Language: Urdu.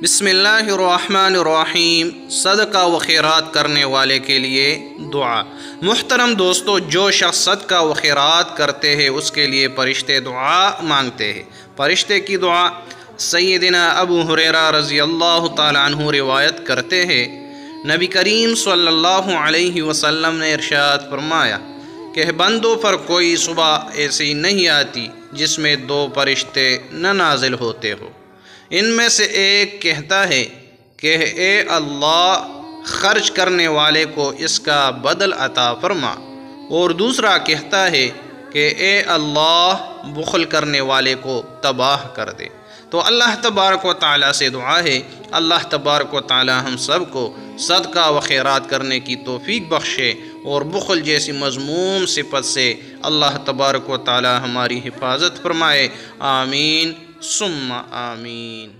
بسم اللہ الرحمن الرحیم۔ صدقہ و خیرات کرنے والے کے لیے دعا۔ محترم دوستو، جو شخص صدقہ و خیرات کرتے ہیں اس کے لیے فرشتے دعا مانگتے ہیں۔ فرشتے کی دعا سیدنا ابو ہریرہ رضی اللہ تعالیٰ عنہ روایت کرتے ہیں، نبی کریم صلی اللہ علیہ وسلم نے ارشاد فرمایا کہ بندوں پر کوئی صبح ایسی نہیں آتی جس میں دو فرشتے نہ نازل ہوتے ہو۔ ان میں سے ایک کہتا ہے کہ اے اللہ، خرچ کرنے والے کو اس کا بدل عطا فرما، اور دوسرا کہتا ہے کہ اے اللہ، بخل کرنے والے کو تباہ کر دے۔ تو اللہ تبارک و تعالیٰ سے دعا ہے، اللہ تبارک و تعالیٰ ہم سب کو صدقہ و خیرات کرنے کی توفیق بخشے، اور بخل جیسی مذموم صفت سے اللہ تبارک و تعالیٰ ہماری حفاظت فرمائے۔ آمین ثم آمین۔